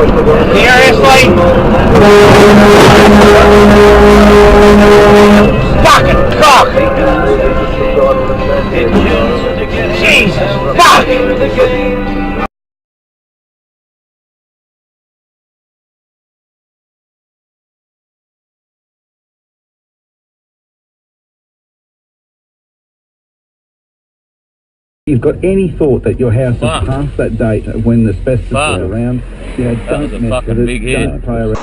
Seriously? Fucking cock! Jesus fuck! You've got any thought that your house is past that date when the asbestos was around, you know, don't mess with it, don't play around.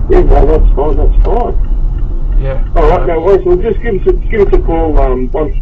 Yeah, well, that's fine. Yeah. Alright, no worries, well just give us a call, once.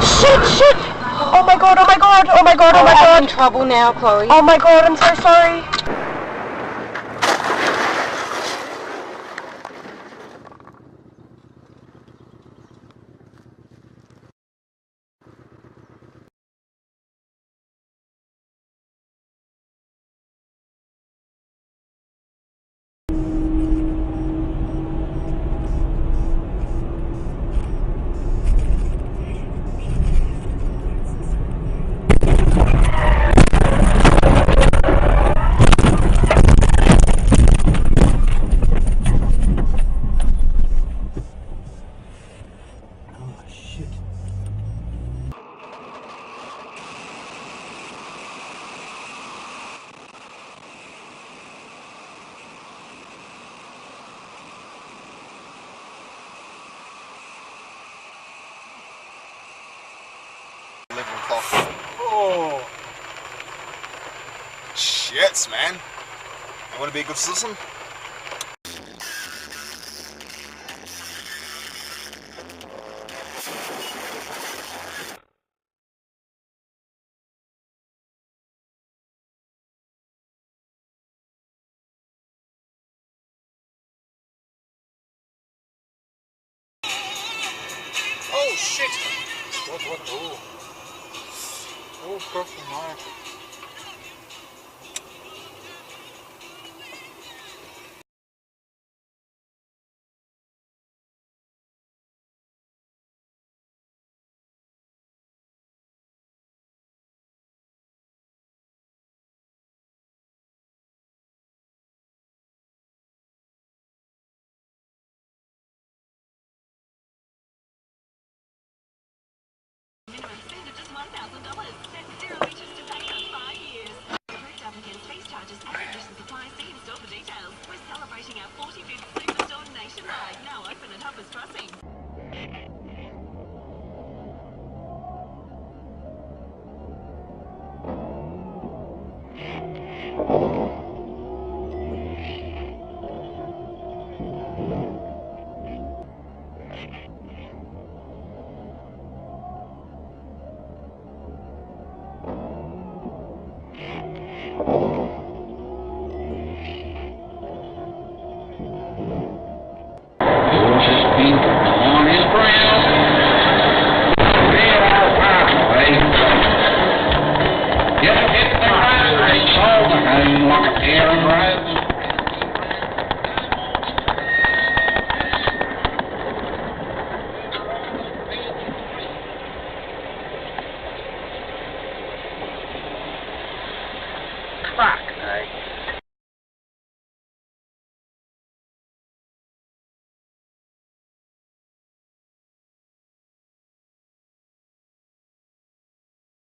Shit! Oh my god, oh my god, oh my god, oh my god! I'm in trouble now, Chloe. Oh my god, I'm so sorry. Oh, shit, man. I want to be a good citizen. Oh shit! What? Oh, fucking hell. distressing.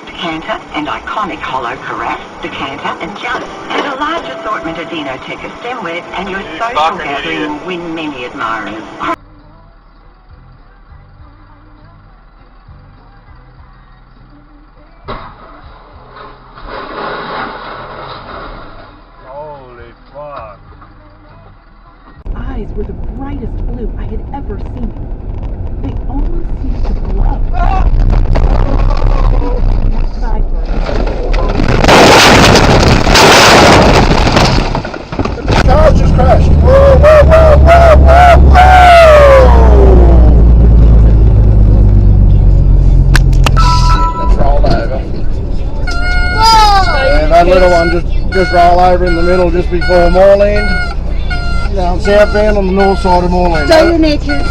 Decanter and iconic hollow carafe, decanter and jug, and a large assortment of Dinoteca stemware, and your social gathering will win many admirers. Holy fuck. Eyes were the brightest blue I had ever seen. They almost seemed to glow. The car just crashed. Whoa, whoa, whoa, whoa, whoa, whoa! Let's roll over. And that little one just roll over in the middle just before Moorland. Down southbound on the north side of Moorland. Show your naked.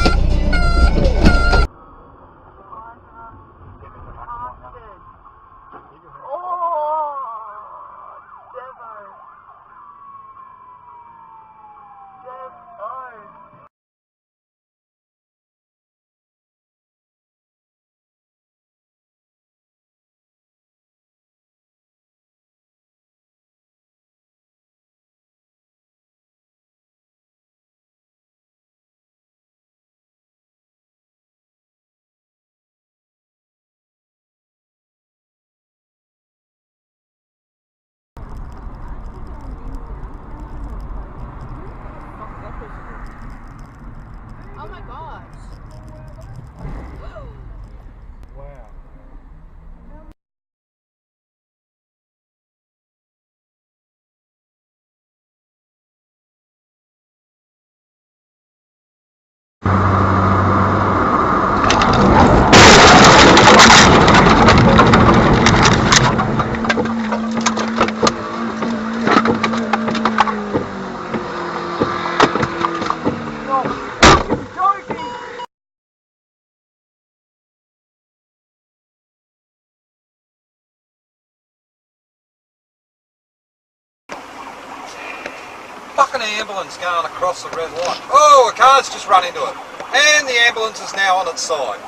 Oh my gosh. Wow. Fucking ambulance going across the red light. Oh, a car's just run into it. And the ambulance is now on its side.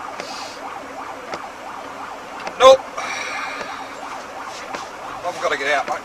Nope. I've got to get out, mate.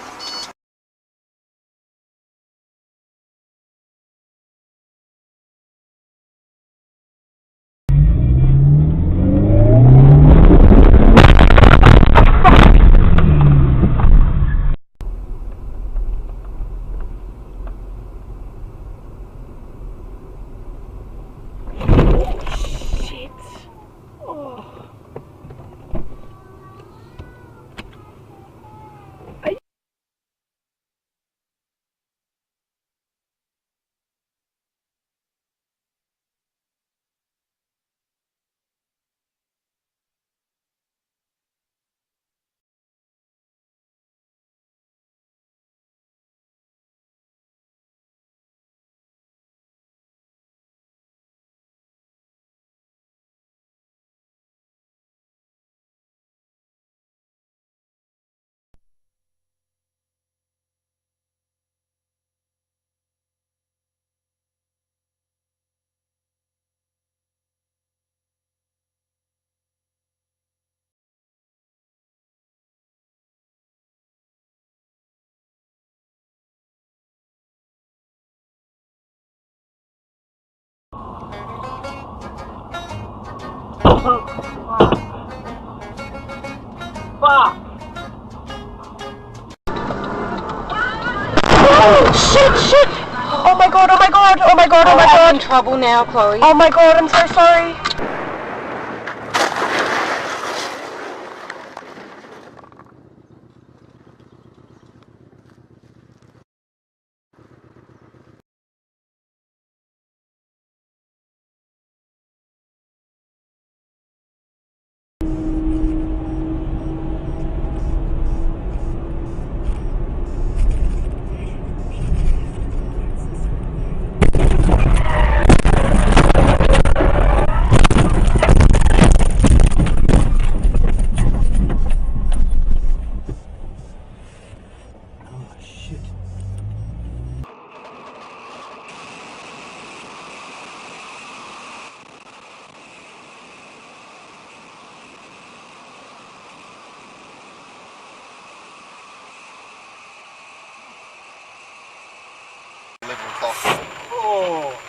Fuck! Oh, shit! Oh my god, oh my god, oh my god, oh my god! I'm in trouble now, Chloe. Oh my god, I'm so sorry. Oh.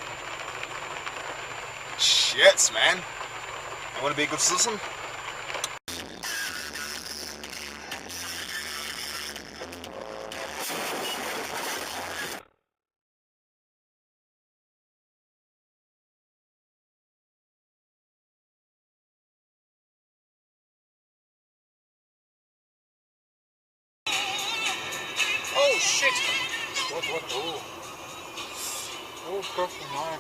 Shit, man. I want to be a good citizen. Oh shit! What? Oh. Oh, fucking hell.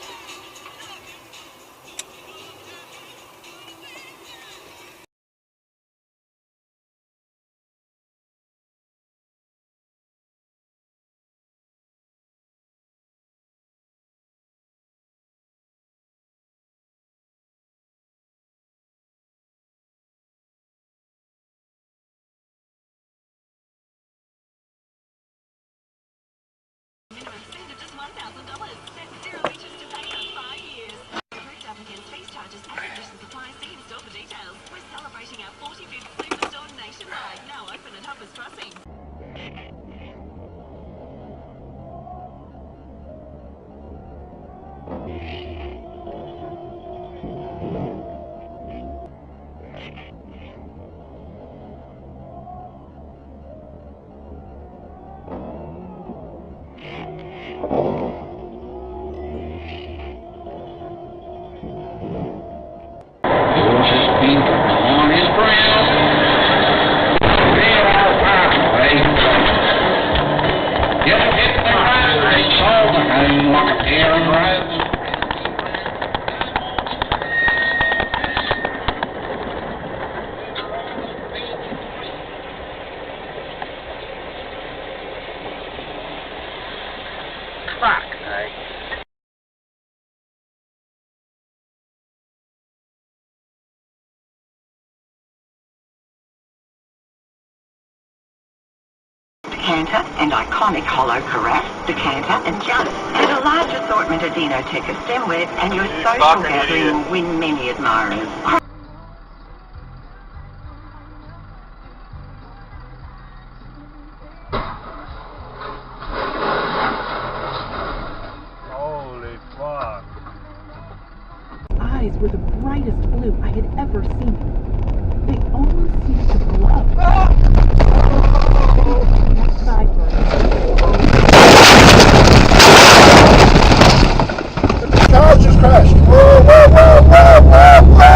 Decanter and iconic hollow carafe, decanter and chalice, and a large assortment of Dinoteca stemware, and your social gathering will win many admirers. Holy fuck. Eyes were the brightest blue I had ever seen. They almost seemed to glow. The car just crashed. Whoa, whoa, whoa, whoa, whoa, whoa!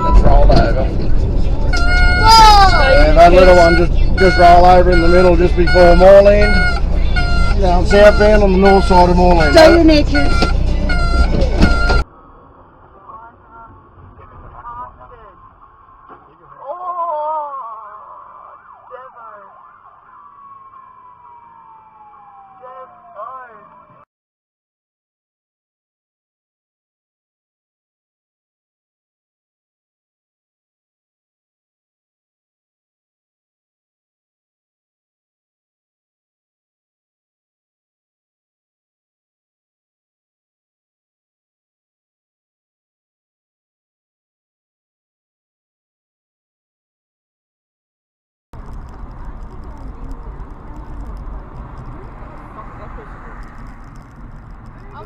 Let's roll over. And that little one just roll over in the middle just before Moorland. Down South Bend on the north side of Moorland. Stay your naked.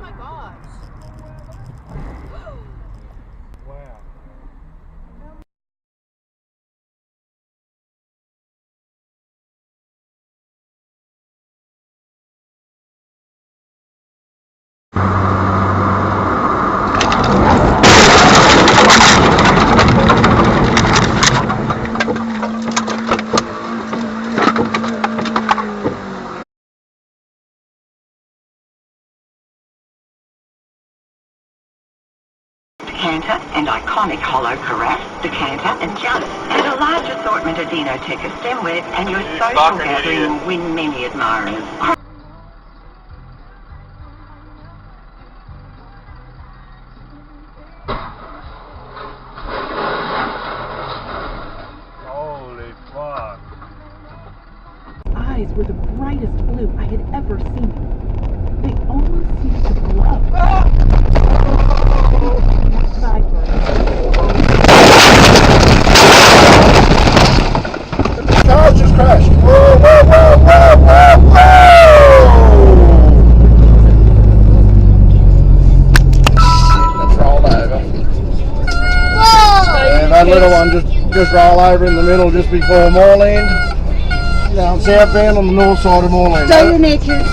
my gosh. Wow. Decanter and iconic hollow carafe, decanter and jug, and a large assortment of Dinoteca stemware, and your social gathering will win many admirers. Holy fuck. His eyes were the brightest blue I had ever seen. They almost seemed to glow. The cars just crashed. Whoa, whoa, whoa, whoa, whoa, whoa! That's rolled over. And that little one just rolled over in the middle just before Moreland. Down South Bend on the north side of Moreland. Stay your naked.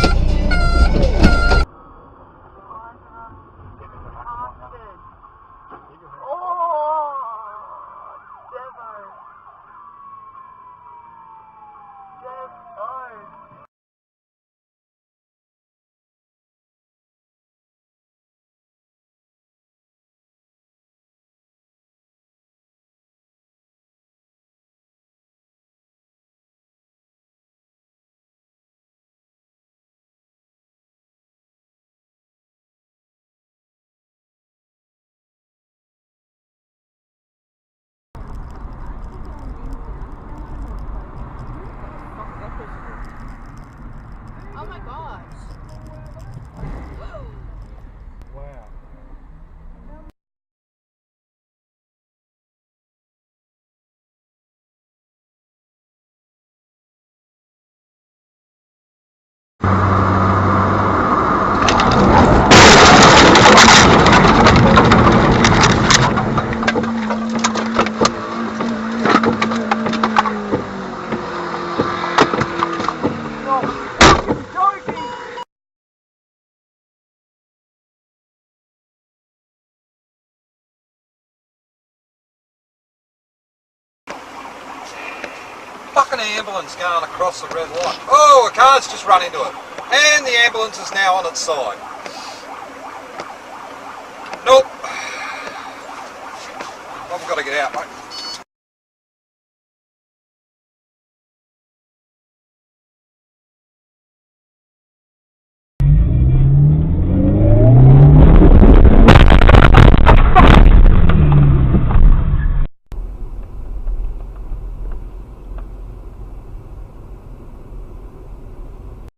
Oh my gosh. Wow. Fucking ambulance going across the red light. Oh, a car's just run into it. And the ambulance is now on its side. Nope. I've got to get out, mate.